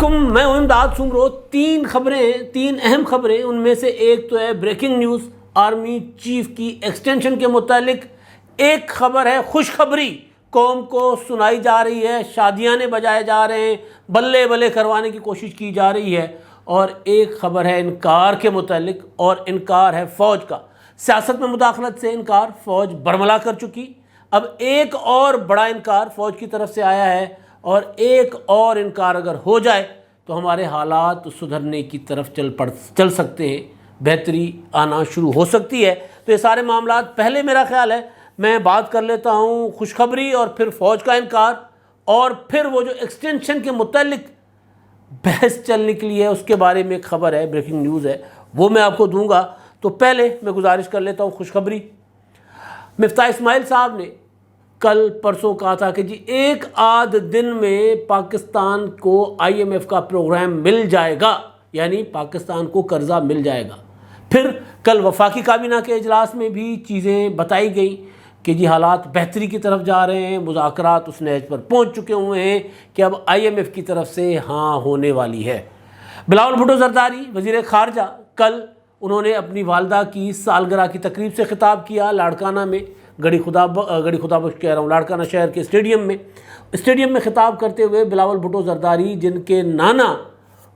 علیکم، میں ہوں امداد سنگرو۔ تین اہم خبریں، ان میں سے ایک تو ہے بریکنگ نیوز آرمی چیف کی ایکسٹینشن کے متعلق، ایک خبر ہے خوشخبری قوم کو سنائی جا رہی ہے، شادیانے بجائے جا رہے ہیں، بلے بلے کروانے کی کوشش کی جا رہی ہے، اور ایک خبر ہے انکار کے متعلق، اور انکار ہے فوج کا۔ سیاست میں مداخلت سے انکار فوج برملا کر چکی، اب ایک اور بڑا انکار فوج کی طرف سے آیا ہے، اور ایک اور انکار اگر ہو جائے تو ہمارے حالات سدھرنے کی طرف چل سکتے ہیں، بہتری آنا شروع ہو سکتی ہے۔ تو یہ سارے معاملات، پہلے میرا خیال ہے میں بات کر لیتا ہوں خوشخبری اور پھر فوج کا انکار، اور پھر وہ جو ایکسٹینشن کے متعلق بحث چل نکلی ہے اس کے بارے میں ایک خبر ہے، بریکنگ نیوز ہے، وہ میں آپ کو دوں گا۔ تو پہلے میں گزارش کر لیتا ہوں خوشخبری۔ مفتاح اسماعیل صاحب نے کل پرسوں کہا تھا کہ جی ایک آدھ دن میں پاکستان کو آئی ایم ایف کا پروگرام مل جائے گا، یعنی پاکستان کو قرضہ مل جائے گا۔ پھر کل وفاقی کابینہ کے اجلاس میں بھی چیزیں بتائی گئیں کہ جی حالات بہتری کی طرف جا رہے ہیں، مذاکرات اس نہج پر پہنچ چکے ہوئے ہیں کہ اب آئی ایم ایف کی طرف سے ہاں ہونے والی ہے۔ بلاول بھٹو زرداری وزیر خارجہ، کل انہوں نے اپنی والدہ کی سالگرہ کی تقریب سے خطاب کیا لاڑکانہ میں، گڑھی خدا بخش کہہ رہا ہوں، لاڑکانہ شہر کے اسٹیڈیم میں خطاب کرتے ہوئے بلاول بھٹو زرداری، جن کے نانا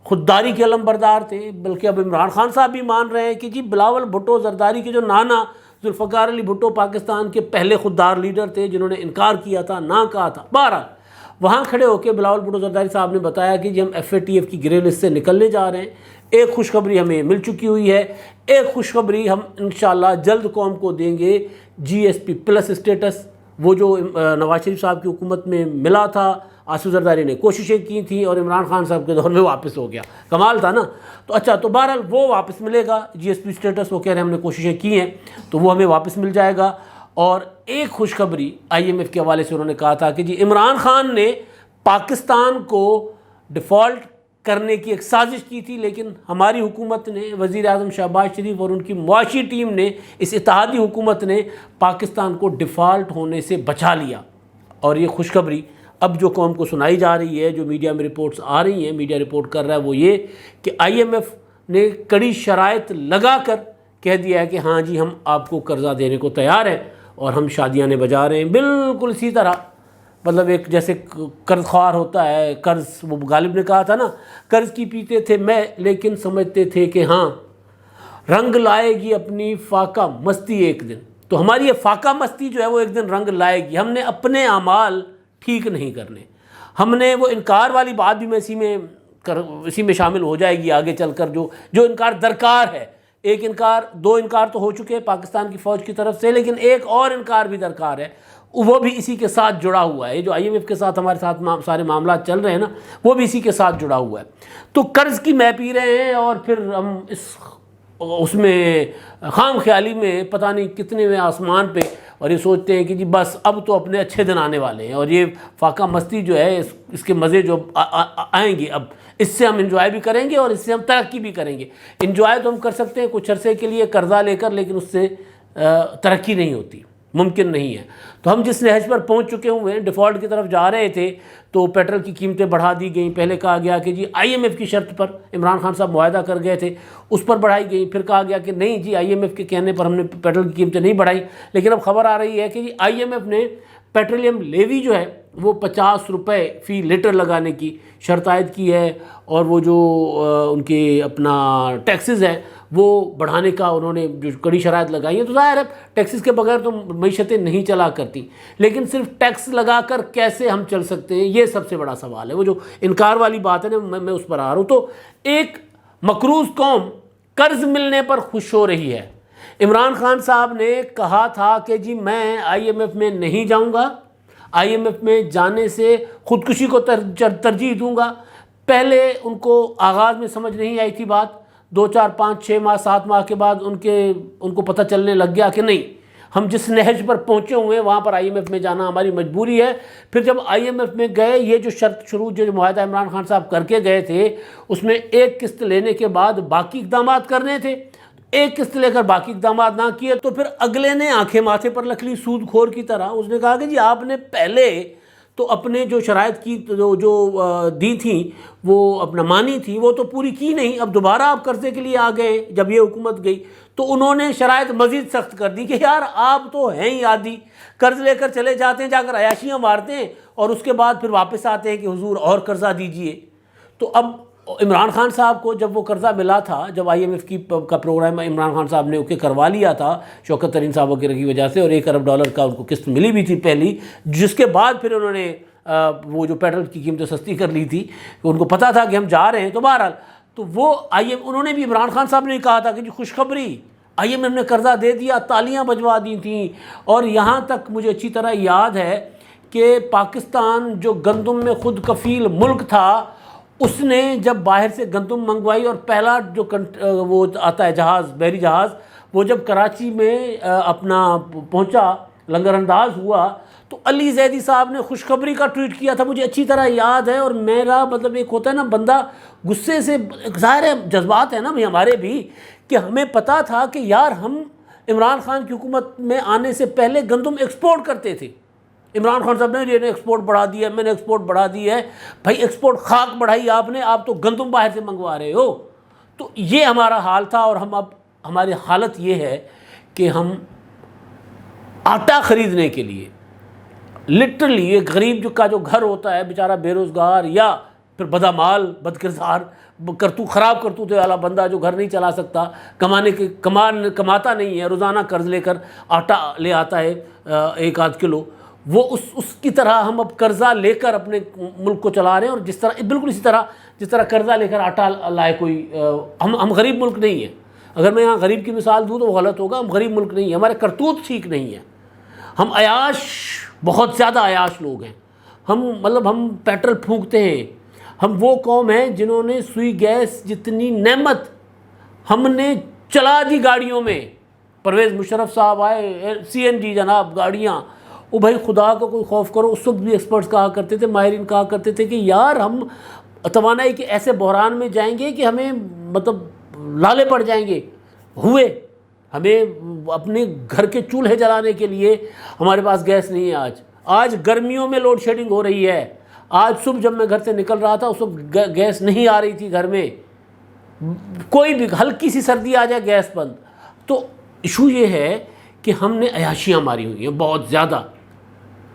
خودداری کے علم بردار تھے، بلکہ اب عمران خان صاحب بھی مان رہے ہیں کہ جی بلاول بھٹو زرداری کے جو نانا ذوالفقار علی بھٹو پاکستان کے پہلے خوددار لیڈر تھے، جنہوں نے انکار کیا تھا، نہ کہا تھا، بہرحال وہاں کھڑے ہو کے بلاول بھٹو زرداری صاحب نے بتایا کہ جی ہم ایف اے ٹی ایف کی گرے لسٹ سے نکلنے جا رہے ہیں۔ ایک خوشخبری ہمیں مل چکی ہوئی ہے، ایک خوشخبری ہم انشاءاللہ جلد قوم کو دیں گے، جی ایس پی پلس اسٹیٹس، وہ جو نواز شریف صاحب کی حکومت میں ملا تھا، آصف زرداری نے کوششیں کی تھیں اور عمران خان صاحب کے دور میں واپس ہو گیا، کمال تھا نا۔ تو اچھا، تو بہرحال وہ واپس ملے گا، جی ایس پی اسٹیٹس، وہ کہہ رہے ہیں ہم نے کوششیں کی ہیں تو وہ ہمیں واپس مل جائے گا۔ اور ایک خوشخبری آئی ایم ایف کے حوالے سے انہوں نے کہا تھا کہ جی عمران خان نے پاکستان کو ڈیفالٹ کرنے کی ایک سازش کی تھی، لیکن ہماری حکومت نے، وزیر اعظم شہباز شریف اور ان کی معاشی ٹیم نے، اس اتحادی حکومت نے پاکستان کو ڈیفالٹ ہونے سے بچا لیا۔ اور یہ خوشخبری اب جو قوم کو سنائی جا رہی ہے، جو میڈیا میں رپورٹس آ رہی ہیں، میڈیا رپورٹ کر رہا ہے، وہ یہ کہ آئی ایم ایف نے کڑی شرائط لگا کر کہہ دیا ہے کہ ہاں جی ہم آپ کو قرضہ دینے کو تیار ہیں اور ہم شادیاں بجا رہے ہیں، بالکل اسی طرح، مطلب ایک جیسے قرض خوار ہوتا ہے، قرض، وہ غالب نے کہا تھا نا، قرض کی پیتے تھے میں لیکن سمجھتے تھے کہ ہاں رنگ لائے گی اپنی فاقہ مستی ایک دن۔ تو ہماری یہ فاقہ مستی جو ہے وہ ایک دن رنگ لائے گی۔ ہم نے اپنے اعمال ٹھیک نہیں کرنے، ہم نے وہ انکار والی بات بھی میں اسی میں شامل ہو جائے گی آگے چل کر، جو انکار درکار ہے۔ ایک انکار، دو انکار تو ہو چکے ہیں پاکستان کی فوج کی طرف سے، لیکن ایک اور انکار بھی درکار ہے، وہ بھی اسی کے ساتھ جڑا ہوا ہے۔ یہ جو آئی ایم ایف کے ساتھ ہمارے ساتھ سارے معاملات چل رہے ہیں نا، وہ بھی اسی کے ساتھ جڑا ہوا ہے۔ تو قرض کی میں پی رہے ہیں، اور پھر ہم اس میں خام خیالی میں پتہ نہیں کتنے میں آسمان پہ، اور یہ سوچتے ہیں کہ جی بس اب تو اپنے اچھے دن آنے والے ہیں، اور یہ فاقہ مستی جو ہے، اس کے مزے جو آئیں گے، اب اس سے ہم انجوائے بھی کریں گے اور اس سے ہم ترقی بھی کریں گے۔ انجوائے تو ہم کر سکتے ہیں کچھ عرصے کے لیے قرضہ لے کر، لیکن اس سے ترقی نہیں ہوتی، ممکن نہیں ہے۔ تو ہم جس نہج پر پہنچ چکے ہوئے ہیں، ڈیفالٹ کی طرف جا رہے تھے، تو پیٹرول کی قیمتیں بڑھا دی گئیں۔ پہلے کہا گیا کہ جی آئی ایم ایف کی شرط پر، عمران خان صاحب معاہدہ کر گئے تھے، اس پر بڑھائی گئی۔ پھر کہا گیا کہ نہیں جی آئی ایم ایف کے کہنے پر ہم نے پیٹرول کی قیمتیں نہیں بڑھائی، لیکن اب خبر آ رہی ہے کہ جی آئی ایم ایف نے پیٹرولیم لیوی جو ہے وہ 50 روپے فی لیٹر لگانے کی شرط عائد کی ہے، اور وہ جو ان کے اپنا ٹیکسز ہیں وہ بڑھانے کا انہوں نے جو کڑی شرائط لگائی ہیں۔ تو ظاہر ہے ٹیکسز کے بغیر تو معیشتیں نہیں چلا کرتی، لیکن صرف ٹیکس لگا کر کیسے ہم چل سکتے ہیں، یہ سب سے بڑا سوال ہے۔ وہ جو انکار والی بات ہے نا، میں اس پر آ رہا ہوں۔ تو ایک مقروض قوم قرض ملنے پر خوش ہو رہی ہے۔ عمران خان صاحب نے کہا تھا کہ جی میں آئی ایم ایف میں نہیں جاؤں گا، آئی ایم ایف میں جانے سے خودکشی کو ترجیح دوں گا۔ پہلے ان کو آغاز میں سمجھ نہیں آئی تھی بات، 2 4 5 6 ماہ 7 ماہ کے بعد ان کو پتہ چلنے لگ گیا کہ نہیں، ہم جس نہج پر پہنچے ہوئے ہیں وہاں پر آئی ایم ایف میں جانا ہماری مجبوری ہے۔ پھر جب آئی ایم ایف میں گئے، یہ جو شرط شروع جو معاہدہ عمران خان صاحب کر کے گئے تھے، اس میں ایک قسط لینے کے بعد باقی اقدامات کرنے تھے، ایک قسط لے کر باقی اقدامات نہ کیے تو پھر اگلے نے آنکھیں ماتھے پر رکھ لی، سود خور کی طرح۔ اس نے کہا کہ جی آپ نے پہلے تو اپنے جو شرائط کی جو دی تھیں وہ اپنا مانی تھی وہ تو پوری کی نہیں. اب دوبارہ آپ قرضے کے لیے آ گئے جب یہ حکومت گئی تو انہوں نے شرائط مزید سخت کر دی کہ یار آپ تو ہیں ہی عادی, قرض لے کر چلے جاتے ہیں, جا کر عیاشیاں مارتے ہیں اور اس کے بعد پھر واپس آتے ہیں کہ حضور اور قرضہ دیجئے. تو اب عمران خان صاحب کو جب وہ قرضہ ملا تھا, جب آئی ایم ایف کا پروگرام عمران خان صاحب نے کروا لیا تھا شوکت ترین صاحب وغیرہ کی وجہ سے, اور $1 ارب کا ان کو قسط ملی بھی تھی پہلی, جس کے بعد پھر انہوں نے وہ جو پیٹرول کی قیمتیں سستی کر لی تھی, ان کو پتہ تھا کہ ہم جا رہے ہیں. تو بہرحال تو وہ انہوں نے بھی, عمران خان صاحب نے کہا تھا کہ جی خوشخبری آئی ایم ایف نے قرضہ دے دیا, تالیاں بجوا دی تھیں. اور یہاں تک مجھے اچھی طرح یاد ہے کہ پاکستان جو گندم میں خود کفیل ملک تھا, اس نے جب باہر سے گندم منگوائی اور پہلا جو وہ آتا ہے جہاز, بحری جہاز, وہ جب کراچی میں اپنا پہنچا, لنگر انداز ہوا, تو علی زیدی صاحب نے خوشخبری کا ٹویٹ کیا تھا, مجھے اچھی طرح یاد ہے. اور میرا مطلب ایک ہوتا ہے نا بندہ غصے سے, ظاہر ہے جذبات ہیں نا بھائی ہمارے بھی, کہ ہمیں پتہ تھا کہ یار ہم عمران خان کی حکومت میں آنے سے پہلے گندم ایکسپورٹ کرتے تھے. عمران خان صاحب نے ایکسپورٹ بڑھا دیا ہے, میں نے ایکسپورٹ بڑھا دی ہے. بھائی ایکسپورٹ خاک بڑھائی آپ نے, آپ تو گندم باہر سے منگوا رہے ہو. تو یہ ہمارا حال تھا. اور ہم اب ہماری حالت یہ ہے کہ ہم آٹا خریدنے کے لیے لٹرلی ایک غریب کا جو گھر ہوتا ہے بیچارہ بے روزگار یا پھر بدعمال بد کردار خراب کرتوت والا بندہ جو گھر نہیں چلا سکتا, کماتا نہیں ہے, روزانہ قرض لے کر آٹا لے آتا ہے 1-8 کلو, وہ اس کی طرح ہم اب قرضہ لے کر اپنے ملک کو چلا رہے ہیں. اور جس طرح بالکل اسی طرح جس طرح قرضہ لے کر آٹا لائے کوئی, ہم غریب ملک نہیں ہیں. اگر میں یہاں غریب کی مثال دوں تو وہ غلط ہوگا. ہم غریب ملک نہیں ہیں, ہمارے کرتوت ٹھیک نہیں ہیں. ہم عیاش, بہت زیادہ عیاش لوگ ہیں. ہم پیٹرول پھونکتے ہیں. ہم وہ قوم ہیں جنہوں نے سوئی گیس جتنی نعمت ہم نے چلا دی گاڑیوں میں. پرویز مشرف صاحب آئے, CNG جناب گاڑیاں, وہ بھائی خدا کو کوئی خوف کرو. اس وقت بھی ایکسپرٹس کہا کرتے تھے, ماہرین کہا کرتے تھے کہ یار ہم توانائی کے ایسے بحران میں جائیں گے کہ ہمیں مطلب لالے پڑ جائیں گے. ہوئے, ہمیں اپنے گھر کے چولہے جلانے کے لیے ہمارے پاس گیس نہیں ہے. آج گرمیوں میں لوڈ شیڈنگ ہو رہی ہے. آج صبح جب میں گھر سے نکل رہا تھا اس وقت گیس نہیں آ رہی تھی گھر میں. کوئی بھی ہلکی سی سردی آ جائے گیس بند. تو ایشو یہ ہے کہ ہم نے عیاشیاں ماری ہوئی ہیں بہت زیادہ,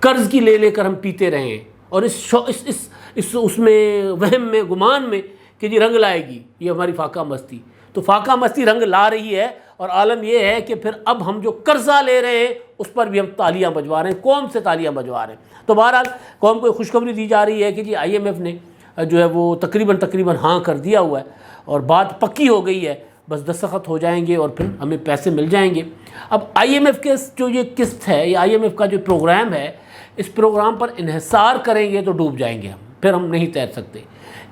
قرض کی لے کر ہم پیتے رہے ہیں. اور اس میں وہم میں گمان میں کہ جی رنگ لائے گی یہ ہماری فاقہ مستی. تو فاقہ مستی رنگ لا رہی ہے. اور عالم یہ ہے کہ پھر اب ہم جو قرضہ لے رہے ہیں اس پر بھی ہم تالیاں بجوا رہے ہیں, قوم سے تالیاں بجوا رہے ہیں. تو بہرحال قوم کو خوشخبری دی جا رہی ہے کہ جی آئی ایم ایف نے جو ہے وہ تقریباً ہاں کر دیا ہوا ہے اور بات پکی ہو گئی ہے. بس دستخط ہو جائیں گے اور پھر ہمیں پیسے مل جائیں گے. اب آئی ایم ایف کے جو یہ قسط ہے, یہ آئی ایم ایف کا جو پروگرام ہے, اس پروگرام پر انحصار کریں گے تو ڈوب جائیں گے ہم, پھر ہم نہیں تیر سکتے.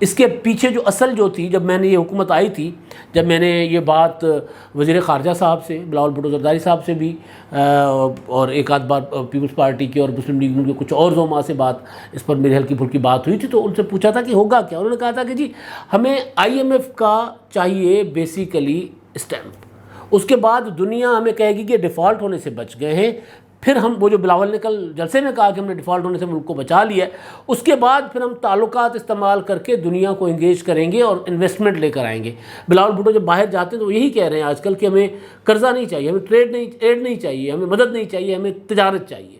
اس کے پیچھے جو اصل جو تھی, جب میں نے یہ حکومت آئی تھی, جب میں نے یہ بات وزیر خارجہ صاحب سے, بلاول بھٹو زرداری صاحب سے بھی, اور ایک آدھ بار پیپلز پارٹی کے اور مسلم لیگ کے کچھ اور زعماء سے بات اس پر میری ہلکی پھلکی بات ہوئی تھی, تو ان سے پوچھا تھا کہ ہوگا کیا. انہوں نے کہا تھا کہ جی ہمیں آئی ایم ایف کا چاہیے بیسیکلی اسٹیمپ. اس کے بعد دنیا ہمیں کہے گی کہ ڈیفالٹ ہونے سے بچ گئے ہیں. پھر ہم وہ جو بلاول نے کل جلسے میں کہا کہ ہم نے ڈیفالٹ ہونے سے ملک کو بچا لیا ہے, اس کے بعد پھر ہم تعلقات استعمال کر کے دنیا کو انگیج کریں گے اور انویسٹمنٹ لے کر آئیں گے. بلاول بھٹو جب باہر جاتے ہیں تو وہ یہی کہہ رہے ہیں آج کل کہ ہمیں قرضہ نہیں چاہیے, ہمیں ایڈ نہیں چاہیے, ہمیں مدد نہیں چاہیے, ہمیں تجارت چاہیے.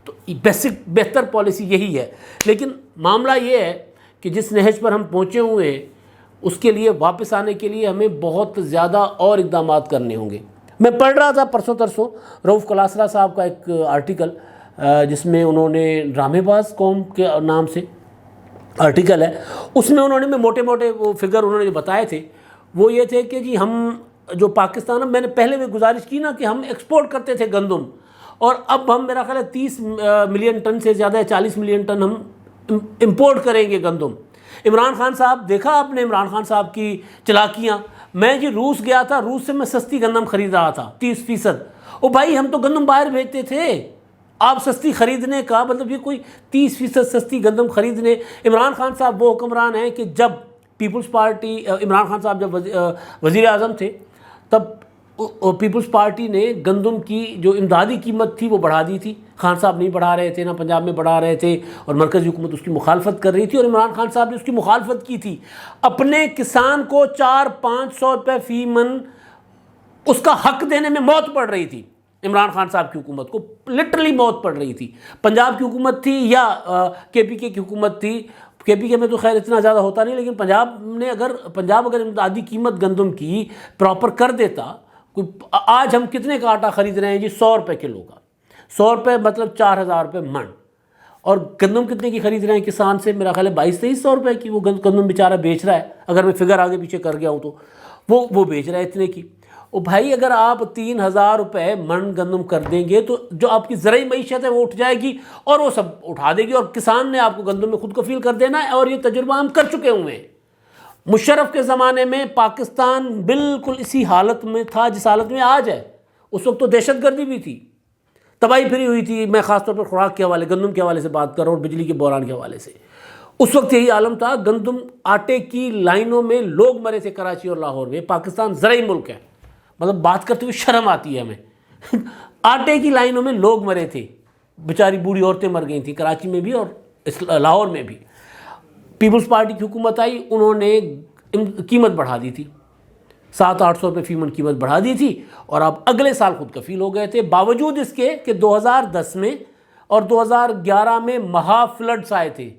تو بہتر پالیسی یہی ہے. لیکن معاملہ یہ ہے کہ جس نہج پر ہم پہنچے ہوئے ہیں اس کے لیے واپس آنے کے لیے ہمیں بہت زیادہ اور اقدامات کرنے ہوں گے. میں پڑھ رہا تھا پرسوں ترسوں رؤف کلاسرا صاحب کا ایک آرٹیکل, جس میں انہوں نے ڈرامے باز قوم کے نام سے آرٹیکل ہے. اس میں انہوں نے موٹے وہ فگر انہوں نے جو بتائے تھے وہ یہ تھے کہ جی ہم جو پاکستان, میں نے پہلے بھی گزارش کی نا کہ ہم ایکسپورٹ کرتے تھے گندم, اور اب ہم میرا خیال ہے 30 ملین ٹن سے زیادہ ہے, 40 ملین ٹن ہم امپورٹ کریں گے گندم. عمران خان صاحب, دیکھا آپ نے عمران خان صاحب کی چلاکیاں. میں جی روس گیا تھا, روس سے میں سستی گندم خرید رہا تھا 30%. او بھائی ہم تو گندم باہر بھیجتے تھے, آپ سستی خریدنے کا مطلب یہ کوئی 30% سستی گندم خریدنے. عمران خان صاحب وہ حکمران ہیں کہ جب پیپلز پارٹی, عمران خان صاحب جب وزیر اعظم تھے تب پیپلز پارٹی نے گندم کی جو امدادی قیمت تھی وہ بڑھا دی تھی. خان صاحب نہیں بڑھا رہے تھے، نہ پنجاب میں بڑھا رہے تھے، اور مرکزی حکومت اس کی مخالفت کر رہی تھی، اور عمران خان صاحب نے اس کی مخالفت کی تھی. اپنے کسان کو 400-500 روپے فی من اس کا حق دینے میں موت پڑ رہی تھی. عمران خان صاحب کی حکومت کو لٹرلی موت پڑ رہی تھی. پنجاب کی حکومت تھی یا کے پی کے کی حکومت تھی، کے پی کے میں تو خیر اتنا زیادہ ہوتا نہیں، لیکن پنجاب اگر امدادی قیمت گندم کی پراپر کر دیتا. آج ہم کتنے کا آٹا خرید رہے ہیں جی؟ 100 روپے کلو کا. 100 روپے مطلب 4000 روپے من. اور گندم کتنے کی خرید رہے ہیں کسان سے؟ میرا خیال ہے 2200-2300 روپے کی وہ گندم بیچارہ بیچ رہا ہے، اگر میں فگر آگے پیچھے کر گیا ہوں تو وہ بیچ رہا ہے اتنے کی. بھائی اگر آپ 3000 روپے من گندم کر دیں گے تو جو آپ کی زرعی معیشت ہے وہ اٹھ جائے گی، اور وہ سب اٹھا دے گی، اور کسان نے آپ کو گندم میں خود کفیل کر دینا ہے. اور یہ تجربہ ہم کر چکے ہوئے ہیں. مشرف کے زمانے میں پاکستان بالکل اسی حالت میں تھا جس حالت میں آج ہے. اس وقت تو دہشت گردی بھی تھی، تباہی پھری ہوئی تھی. میں خاص طور پر خوراک کے حوالے، گندم کے حوالے سے بات کر رہا ہوں، اور بجلی کے بحران کے حوالے سے. اس وقت یہی عالم تھا. گندم آٹے کی لائنوں میں لوگ مرے تھے کراچی اور لاہور میں. پاکستان زرعی ملک ہے، مطلب بات کرتے ہوئے شرم آتی ہے ہمیں. آٹے کی لائنوں میں لوگ مرے تھے، بیچاری بوڑھی عورتیں مر گئی تھیں کراچی میں بھی اور لاہور میں بھی. پیپلز پارٹی کی حکومت آئی، انہوں نے قیمت بڑھا دی تھی، 700-800 روپے فی من قیمت بڑھا دی تھی، اور آپ اگلے سال خود کفیل ہو گئے تھے. باوجود اس کے کہ 2010 میں اور 2011 میں مہا فلڈز آئے تھے،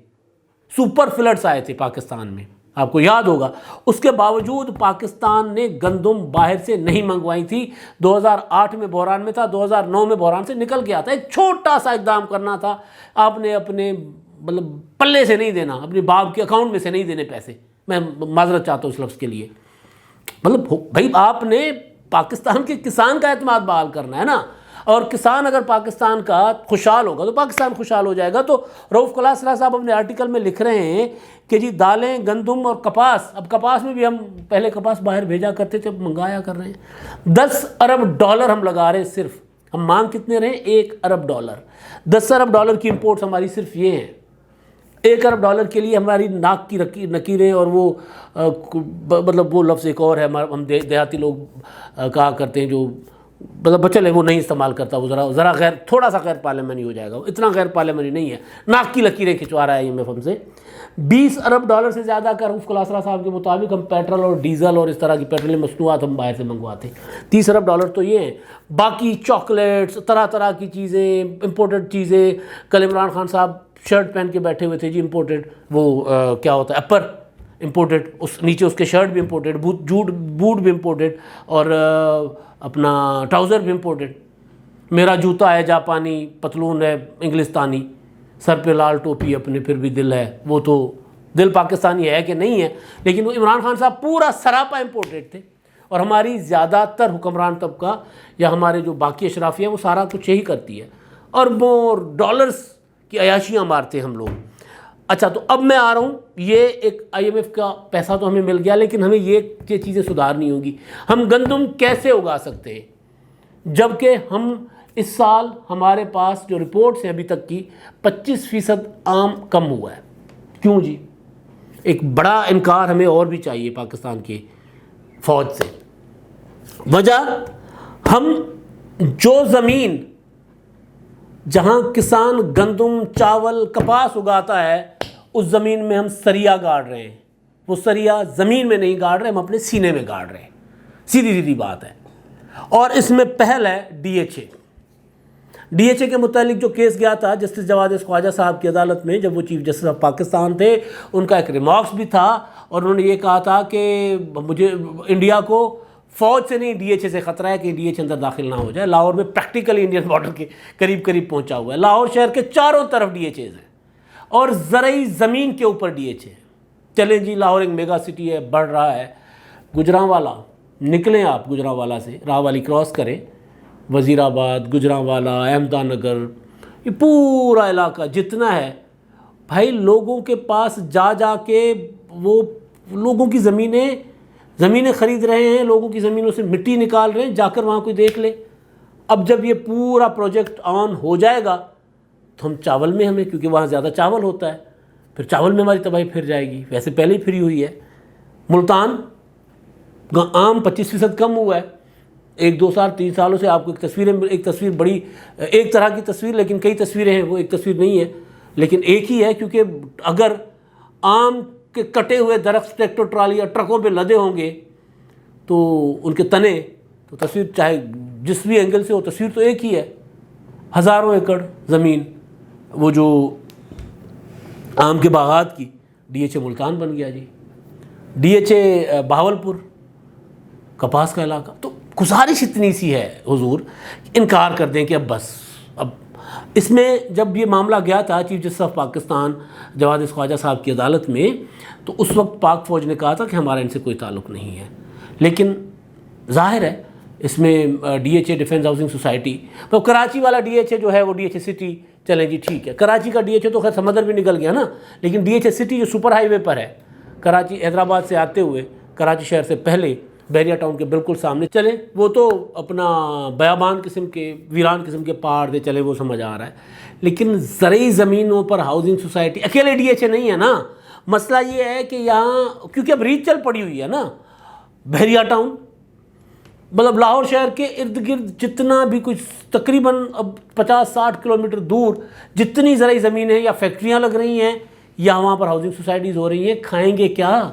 سپر فلڈز آئے تھے پاکستان میں، آپ کو یاد ہوگا. اس کے باوجود پاکستان نے گندم باہر سے نہیں منگوائی تھی. 2008 میں بحران میں تھا، 2009 میں بحران سے نکل گیا تھا. ایک چھوٹا سا اقدام کرنا تھا. آپ نے اپنے مطلب پلے سے نہیں دینا، اپنے باپ کے اکاؤنٹ میں سے نہیں دینے پیسے. میں معذرت چاہتا ہوں اس لفظ کے لیے. مطلب بھائی آپ نے پاکستان کے کسان کا اعتماد بحال کرنا ہے نا، اور کسان اگر پاکستان کا خوشحال ہوگا تو پاکستان خوشحال ہو جائے گا. تو رؤف کلاس صاحب اپنے آرٹیکل میں لکھ رہے ہیں کہ جی دالیں، گندم اور کپاس، اب کپاس میں بھی ہم پہلے کپاس باہر بھیجا کرتے تھے، اب منگایا کر رہے ہیں. 10 ارب ڈالر ہم لگا رہے ہیں صرف. ہم مانگ کتنے رہے ہیں؟ 1 ارب ڈالر. 10 ارب ڈالر کی امپورٹس ہماری صرف یہ ہیں. 1 ارب ڈالر کے لیے ہماری ناک کی نکیریں، اور وہ مطلب وہ لفظ ایک اور ہے ہم دیہاتی لوگ کہا کرتے ہیں، جو مطلب بچل ہے وہ نہیں استعمال کرتا، وہ ذرا غیر، تھوڑا سا غیر پارلیمنی ہو جائے گا. اتنا غیر پارلیمنی نہیں ہے. ناک کی لکیریں کھنچوا رہا ہے IMF ہم سے. 20 ارب ڈالر سے زیادہ کا رؤف کلاسرا صاحب کے مطابق ہم پیٹرول اور ڈیزل اور اس طرح کی پیٹرولیم مصنوعات ہم باہر سے منگواتے ہیں. 30 ارب ڈالر تو یہ ہیں. باقی چاکلیٹس، طرح طرح کی چیزیں، امپورٹڈ چیزیں. کل عمران خان صاحب شرٹ پہن کے بیٹھے ہوئے تھے جی، امپورٹڈ، وہ کیا ہوتا ہے، اپر امپورٹڈ، اس نیچے اس کے شرٹ بھی امپورٹڈ، بوٹ بھی امپورٹڈ، اور اپنا ٹراؤزر بھی امپورٹڈ. میرا جوتا ہے جاپانی، پتلون ہے انگلستانی، سر پہ لال ٹوپی، اپنے پھر بھی دل ہے. وہ تو دل پاکستانی ہے کہ نہیں ہے، لیکن وہ عمران خان صاحب پورا سراپا امپورٹڈ تھے. اور ہماری زیادہ تر حکمران طبقہ یا ہمارے جو باقی اشرافیہ وہ سارا کچھ یہی کرتی ہے. اربوں ڈالرز کی عیاشیاں مارتے ہم لوگ. اچھا، تو اب میں آ رہا ہوں، یہ ایک IMF کا پیسہ تو ہمیں مل گیا، لیکن ہمیں یہ چیزیں سدھارنی ہوگی. ہم گندم کیسے اگا سکتے ہیں جبکہ ہم اس سال ہمارے پاس جو رپورٹس ہیں ابھی تک کی 25% آم کم ہوا ہے؟ کیوں جی؟ ایک بڑا انکار ہمیں اور بھی چاہیے پاکستان کی فوج سے. وجہ، ہم جو زمین جہاں کسان گندم، چاول، کپاس اگاتا ہے، اس زمین میں ہم سریا گاڑ رہے ہیں. وہ سریا زمین میں نہیں گاڑ رہے، ہم اپنے سینے میں گاڑ رہے ہیں. سیدھی بات ہے. اور اس میں پہل ہے DHA. DHA کے متعلق جو کیس گیا تھا جسٹس جواد خواجہ صاحب کی عدالت میں، جب وہ چیف جسٹس آف پاکستان تھے، ان کا ایک ریمارکس بھی تھا، اور انہوں نے یہ کہا تھا کہ مجھے انڈیا کو فوج سے نہیں DHA سے خطرہ ہے کہ DHA اندر داخل نہ ہو جائے. لاہور میں پریکٹیکلی انڈین بارڈر کے قریب پہنچا ہوا ہے. لاہور شہر کے چاروں طرف DHAs ہیں، اور زرعی زمین کے اوپر DHA ہے. چلیں جی، لاہور ایک میگا سٹی ہے، بڑھ رہا ہے. گجرانوالہ نکلیں، آپ گجرانوالہ سے راہ والی کراس کریں، وزیر آباد، گجرانوالہ، احمدہ نگر، یہ پورا علاقہ جتنا ہے، بھائی لوگوں کے پاس جا کے وہ لوگوں کی زمینیں خرید رہے ہیں، لوگوں کی زمینوں سے مٹی نکال رہے ہیں. جا کر وہاں کوئی دیکھ لے. اب جب یہ پورا پروجیکٹ آن ہو جائے گا تو ہم چاول میں، ہمیں کیونکہ وہاں زیادہ چاول ہوتا ہے، پھر چاول میں ہماری تباہی پھر جائے گی. ویسے پہلے ہی پھری ہوئی ہے. ملتان آم 25% کم ہوا ہے. 1 2 سال 3 سالوں سے آپ کو ایک تصویر بڑی ایک طرح کی تصویر، لیکن کئی تصویریں ہیں، وہ ایک تصویر نہیں ہے لیکن ایک ہی ہے، کیونکہ اگر آم کے کٹے ہوئے درخت ٹریکٹر ٹرالی یا ٹرکوں پہ لدے ہوں گے تو ان کے تنے، تو تصویر چاہے جس بھی اینگل سے ہو تصویر تو ایک ہی ہے۔ ہزاروں ایکڑ زمین وہ جو آم کے باغات کی DHA ملتان بن گیا جی، DHA بہاولپور کپاس کا علاقہ۔ تو گزارش اتنی سی ہے حضور، انکار کر دیں کہ اب بس، اب اس میں جب یہ معاملہ گیا تھا چیف جسٹس آف پاکستان جواد خواجہ صاحب کی عدالت میں، تو اس وقت پاک فوج نے کہا تھا کہ ہمارا ان سے کوئی تعلق نہیں ہے، لیکن ظاہر ہے اس میں DHA ڈیفنس ہاؤسنگ سوسائٹی، تو کراچی والا DHA جو ہے وہ DHA سٹی، چلیں جی ٹھیک ہے، کراچی کا DHA تو خیر سمندر بھی نکل گیا نا، لیکن DHA سٹی جو سپر ہائی وے پر ہے، کراچی حیدرآباد سے آتے ہوئے کراچی شہر سے پہلے بحریہ ٹاؤن کے بالکل سامنے، چلیں وہ تو اپنا بیابان قسم کے ویران قسم کے پہاڑ دے، چلے وہ سمجھ آ رہا ہے، لیکن زرعی زمینوں پر ہاؤسنگ سوسائٹی اکیلے DHA نہیں ہے نا۔ مسئلہ یہ ہے کہ یہاں کیونکہ اب ریت چل پڑی ہوئی ہے نا، بحریہ ٹاؤن مطلب لاہور شہر کے ارد گرد جتنا بھی کچھ تقریباً اب 50-60 کلومیٹر دور جتنی زرعی زمینیں یا فیکٹریاں لگ رہی ہیں یا وہاں پر ہاؤسنگ سوسائٹیز ہو رہی ہیں، کھائیں گے کیا،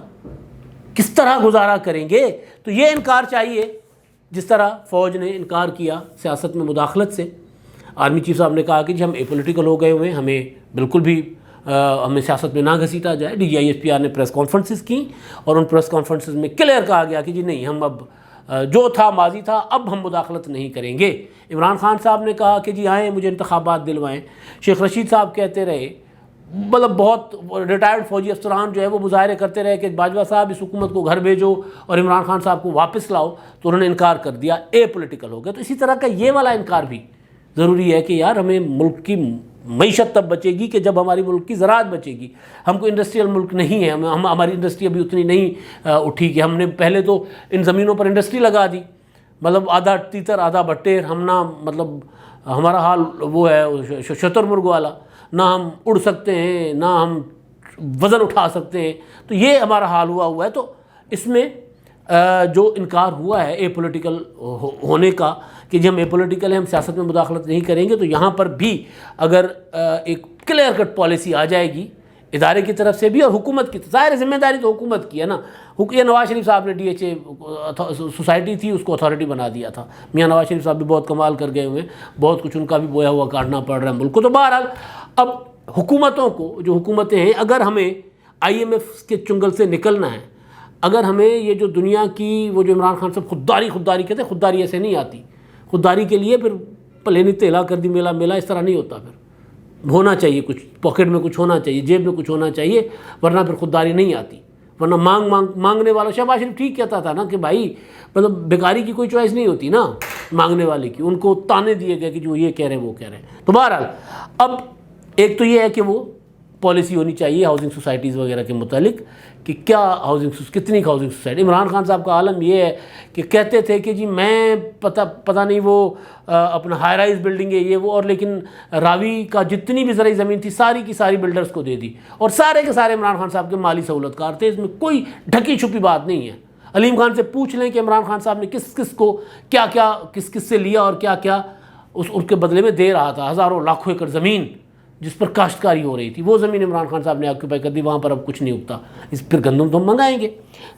کس طرح گزارا کریں گے؟ تو یہ انکار چاہیے، جس طرح فوج نے انکار کیا سیاست میں مداخلت سے۔ آرمی چیف صاحب نے کہا کہ جی ہم پولیٹیکل ہو گئے ہوئے ہیں، ہمیں بالکل بھی ہمیں سیاست میں نہ گھسیٹا جائے۔ DGISPR نے پریس کانفرنسز کی اور ان پریس کانفرنسز میں کلیئر کہا گیا کہ جی نہیں، ہم اب جو تھا ماضی تھا، اب ہم مداخلت نہیں کریں گے۔ عمران خان صاحب نے کہا کہ جی آئیں مجھے انتخابات دلوائیں۔ شیخ رشید صاحب کہتے رہے، مطلب بہت ریٹائرڈ فوجی افسران جو ہے وہ مظاہرے کرتے رہے کہ باجوہ صاحب اس حکومت کو گھر بھیجو اور عمران خان صاحب کو واپس لاؤ، تو انہوں نے انکار کر دیا، پولیٹیکل ہو گیا۔ تو اسی طرح کا یہ والا انکار بھی ضروری ہے کہ یار ہمیں ملک کی معیشت تب بچے گی کہ جب ہماری ملک کی زراعت بچے گی۔ ہم کو انڈسٹریل ملک نہیں ہے، ہماری انڈسٹری ابھی اتنی نہیں اٹھی کہ ہم نے پہلے تو ان زمینوں پر انڈسٹری لگا دی، مطلب آدھا تیتر آدھا بٹیر، ہم نہ مطلب ہمارا حال وہ ہے شتر مرغ والا، نہ ہم اڑ سکتے ہیں نہ ہم وزن اٹھا سکتے ہیں، تو یہ ہمارا حال ہوا ہے۔ تو اس میں جو انکار ہوا ہے پولیٹیکل ہونے کا کہ جب ہم پولیٹیکل ہیں، ہم سیاست میں مداخلت نہیں کریں گے، تو یہاں پر بھی اگر ایک کلیئر کٹ پالیسی آ جائے گی ادارے کی طرف سے بھی اور حکومت کی، ظاہر ذمہ داری تو حکومت کی ہے نا۔ یہ نواز شریف صاحب نے DHA سوسائٹی تھی اس کو اتھارٹی بنا دیا تھا، میاں نواز شریف صاحب بھی بہت کمال کر گئے ہوئے ہیں، بہت کچھ ان کا بھی بویا ہوا کاٹنا پڑ رہا ہے ملک کو۔ تو بہرحال اب حکومتوں کو، جو حکومتیں ہیں، اگر ہمیں IMF کے چنگل سے نکلنا ہے، اگر ہمیں یہ جو دنیا کی وہ جو عمران خان صاحب خودداری کہتے ہیں، خودداری ایسے نہیں آتی، خودداری کے لیے پھر پلینی تیلا کر دی میلا میلا، اس طرح نہیں ہوتا، پھر ہونا چاہیے کچھ، پاکٹ میں کچھ ہونا چاہیے، جیب میں کچھ ہونا چاہیے، ورنہ پھر خودداری نہیں آتی۔ ورنہ مانگنے والا، شہباز شریف ٹھیک کہتا تھا نا کہ بھائی مطلب بیکاری کی کوئی چوائس نہیں ہوتی نا مانگنے والے کی، ان کو تانے دیے گئے کہ جو یہ کہہ رہے ہیں وہ کہہ رہے ہیں۔ تو بہرحال اب ایک تو یہ ہے کہ وہ پالیسی ہونی چاہیے ہاؤسنگ سوسائٹیز وغیرہ کے متعلق کہ کیا کتنی ہاؤسنگ سوسائٹی۔ عمران خان صاحب کا عالم یہ ہے کہ کہتے تھے کہ جی میں پتہ نہیں وہ اپنا ہائی رائز بلڈنگ ہے یہ وہ، اور لیکن راوی کا جتنی بھی زرعی زمین تھی ساری کی ساری بلڈرز کو دے دی، اور سارے کے سارے عمران خان صاحب کے مالی سہولت کار تھے، اس میں کوئی ڈھکی چھپی بات نہیں ہے۔ علیم خان سے پوچھ لیں کہ عمران خان صاحب نے کس کس کو کیا کیا کس سے لیا اور کیا کیا اس کے بدلے میں دے رہا تھا۔ ہزاروں لاکھوں ایکڑ زمین جس پر کاشتکاری ہو رہی تھی، وہ زمین عمران خان صاحب نے آکوپائی کر دی، وہاں پر اب کچھ نہیں اگتا، اس پھر گندم تو ہم منگائیں گے۔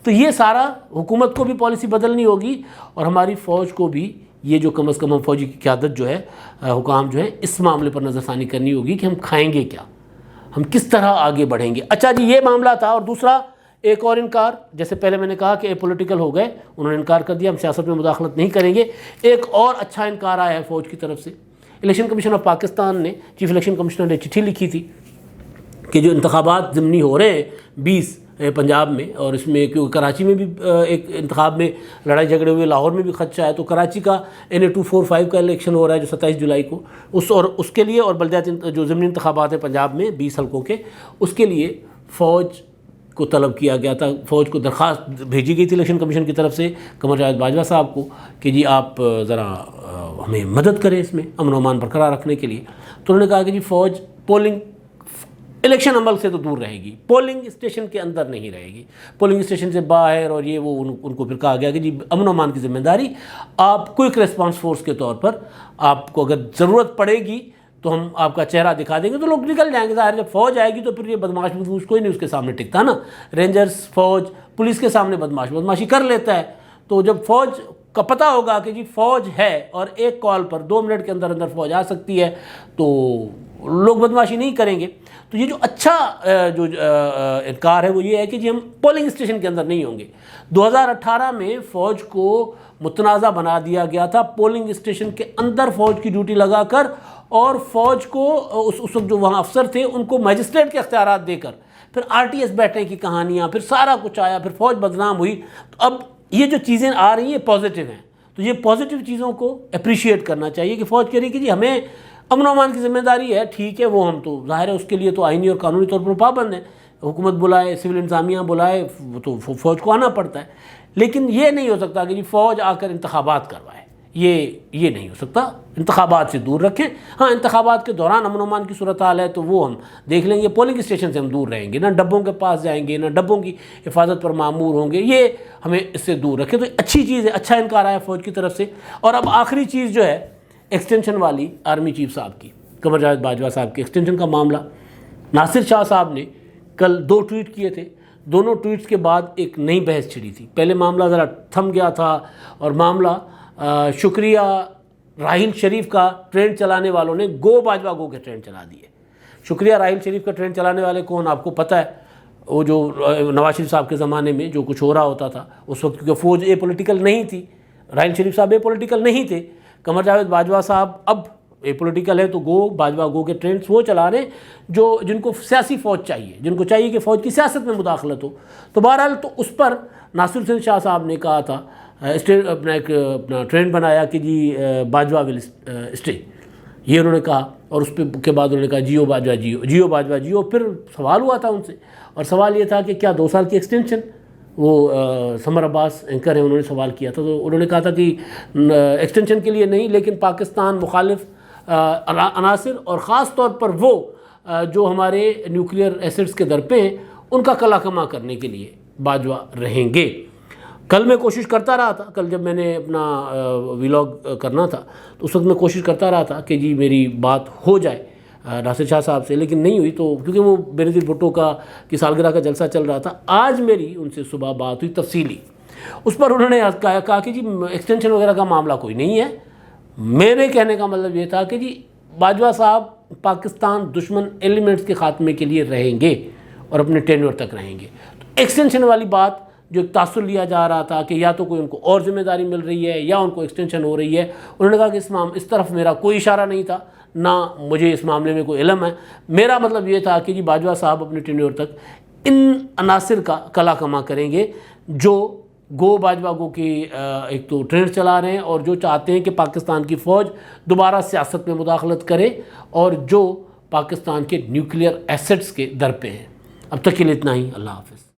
تو یہ سارا حکومت کو بھی پالیسی بدلنی ہوگی، اور ہماری فوج کو بھی یہ جو کم از کم ہم فوجی کی قیادت جو ہے، حکام جو ہے، اس معاملے پر نظر ثانی کرنی ہوگی کہ ہم کھائیں گے کیا، ہم کس طرح آگے بڑھیں گے۔ اچھا جی، یہ معاملہ تھا۔ اور دوسرا ایک اور انکار، جیسے پہلے میں نے کہا کہ پولیٹیکل ہو گئے، انہوں نے انکار کر دیا ہم سیاست میں مداخلت نہیں کریں گے۔ ایک اور اچھا انکار آیا ہے فوج کی طرف سے۔ الیکشن کمیشن آف پاکستان نے، چیف الیکشن کمشنر نے چٹھی لکھی تھی کہ جو انتخابات ضمنی ہو رہے ہیں 20 پنجاب میں، اور اس میں کیونکہ کراچی میں بھی ایک انتخاب میں لڑائی جھگڑے ہوئے، لاہور میں بھی خدشہ ہے، تو کراچی کا NA 245 کا الیکشن ہو رہا ہے جو 27 جولائی کو، اس کے لیے، اور بلدیاتی جو ضمنی انتخابات ہیں پنجاب میں 20 حلقوں کے، اس کے لیے فوج کو طلب کیا گیا تھا، فوج کو درخواست بھیجی گئی تھی الیکشن کمیشن کی طرف سے قمر جاوید باجوہ صاحب کو کہ جی آپ ذرا ہمیں مدد کریں اس میں امن و امان برقرار رکھنے کے لیے۔ تو انہوں نے کہا کہ جی فوج پولنگ الیکشن عمل سے تو دور رہے گی، پولنگ اسٹیشن کے اندر نہیں رہے گی، پولنگ اسٹیشن سے باہر، اور یہ وہ ان کو پھر کہا گیا کہ جی امن و امان کی ذمہ داری آپ کوئک ریسپانس فورس کے طور پر، آپ کو اگر ضرورت پڑے گی تو ہم آپ کا چہرہ دکھا دیں گے، تو لوگ نکل جائیں گے۔ ظاہر جب فوج آئے گی تو پھر یہ بدماش کوئی نہیں اس کے سامنے ٹکتا نا، رینجرز، فوج، پولیس کے سامنے بدماشی کر لیتا ہے۔ تو جب فوج کا پتہ ہوگا کہ جی فوج ہے اور ایک کال پر 2 منٹ کے اندر اندر فوج آ سکتی ہے، تو لوگ بدماشی نہیں کریں گے۔ تو یہ جو اچھا جو انکار ہے وہ یہ ہے کہ جی ہم پولنگ اسٹیشن کے اندر نہیں ہوں گے۔ 2018 میں فوج کو متنازع بنا دیا گیا تھا، پولنگ اسٹیشن کے اندر فوج کی ڈیوٹی لگا کر، اور فوج کو اس وقت جو وہاں افسر تھے ان کو میجسٹریٹ کے اختیارات دے کر، پھر RTS بیٹھنے کی کہانیاں، پھر سارا کچھ آیا، پھر فوج بدنام ہوئی۔ تو اب یہ جو چیزیں آ رہی ہیں پازیٹیو ہیں، تو یہ پازیٹیو چیزوں کو اپریشیٹ کرنا چاہیے کہ فوج کہہ رہی ہے کہ جی ہمیں امن و امان کی ذمہ داری ہے، ٹھیک ہے، وہ ہم تو ظاہر ہے اس کے لیے تو آئینی اور قانونی طور پر پابند ہیں، حکومت بلائے، سول انتظامیہ بلائے، وہ تو فوج کو آنا پڑتا ہے، لیکن یہ نہیں ہو سکتا کہ جی فوج آ کر انتخابات کروائے، یہ نہیں ہو سکتا۔ انتخابات سے دور رکھیں۔ ہاں، انتخابات کے دوران امن و امان کی صورتحال ہے تو وہ ہم دیکھ لیں گے، پولنگ اسٹیشن سے ہم دور رہیں گے، نہ ڈبوں کے پاس جائیں گے، نہ ڈبوں کی حفاظت پر مامور ہوں گے، یہ ہمیں اس سے دور رکھیں۔ تو اچھی چیز ہے، اچھا انکار آیا فوج کی طرف سے۔ اور اب آخری چیز جو ہے ایکسٹینشن والی، آرمی چیف صاحب کی، قمر جاوید باجوہ صاحب کی ایکسٹینشن کا معاملہ، ناصر شاہ صاحب نے کل 2 ٹویٹ کیے تھے، دونوں ٹویٹس کے بعد ایک نئی بحث چھڑی تھی۔ پہلے معاملہ ذرا تھم گیا تھا، اور معاملہ شکریہ راحیل شریف کا ٹرین چلانے والوں نے گو باجوہ گو کے ٹرین چلا دیے۔ شکریہ راحیل شریف کا ٹرین چلانے والے کون آپ کو پتہ ہے، وہ جو نواز شریف صاحب کے زمانے میں جو کچھ ہو رہا ہوتا تھا اس وقت، کیونکہ فوج پولیٹیکل نہیں تھی، راحیل شریف صاحب پولیٹیکل نہیں تھے، قمر جاوید باجوہ صاحب اب پولیٹیکل ہے، تو گو باجوہ گو کے ٹرینس وہ چلا رہے ہیں جن کو سیاسی فوج چاہیے، جن کو چاہیے کہ فوج کی سیاست میں مداخلت ہو۔ تو بہرحال تو اس پر ناصر حسین شاہ صاحب نے کہا تھا، اپنا ٹرینڈ بنایا کہ جی باجوہ ول اسٹے، یہ انہوں نے کہا، اور اس کے بعد انہوں نے کہا جیو باجوہ جیو باجوہ جیو۔ پھر سوال ہوا تھا ان سے، اور سوال یہ تھا کہ کیا 2 سال کی ایکسٹینشن، وہ سمر عباس اینکر ہیں، انہوں نے سوال کیا تھا، تو انہوں نے کہا تھا کہ ایکسٹینشن کے لیے نہیں، لیکن پاکستان مخالف عناصر، اور خاص طور پر وہ جو ہمارے نیوکلیئر ایسٹس کے درپے ہیں، ان کا کلا کما کرنے کے لیے باجوہ رہیں گے۔ کل میں کوشش کرتا رہا تھا، کل جب میں نے اپنا ویلاگ کرنا تھا تو اس وقت میں کوشش کرتا رہا تھا کہ جی میری بات ہو جائے ناصر شاہ صاحب سے، لیکن نہیں ہوئی، تو کیونکہ وہ بینظیر بھٹو کی سالگرہ کا جلسہ چل رہا تھا۔ آج میری ان سے صبح بات ہوئی تفصیلی، اس پر انہوں نے کہا کہ جی ایکسٹینشن وغیرہ کا معاملہ کوئی نہیں ہے۔ میرے کہنے کا مطلب یہ تھا کہ جی باجوہ صاحب پاکستان دشمن ایلیمنٹس کے خاتمے کے لیے رہیں گے اور اپنے ٹینیور تک رہیں گے۔ تو ایکسٹینشن والی بات جو ایک تاثر لیا جا رہا تھا کہ یا تو کوئی ان کو اور ذمہ داری مل رہی ہے یا ان کو ایکسٹینشن ہو رہی ہے، انہوں نے کہا کہ اس طرف میرا کوئی اشارہ نہیں تھا، نہ مجھے اس معاملے میں کوئی علم ہے۔ میرا مطلب یہ تھا کہ جی باجوہ صاحب اپنے ٹینیور تک ان عناصر کا کلا کما کریں گے جو گو باجوہ گو کی ایک تو ٹرین چلا رہے ہیں، اور جو چاہتے ہیں کہ پاکستان کی فوج دوبارہ سیاست میں مداخلت کرے، اور جو پاکستان کے نیوکلیئر ایسٹس کے در پہ ہیں۔ اب تک کے لیے اتنا ہی، اللہ حافظ۔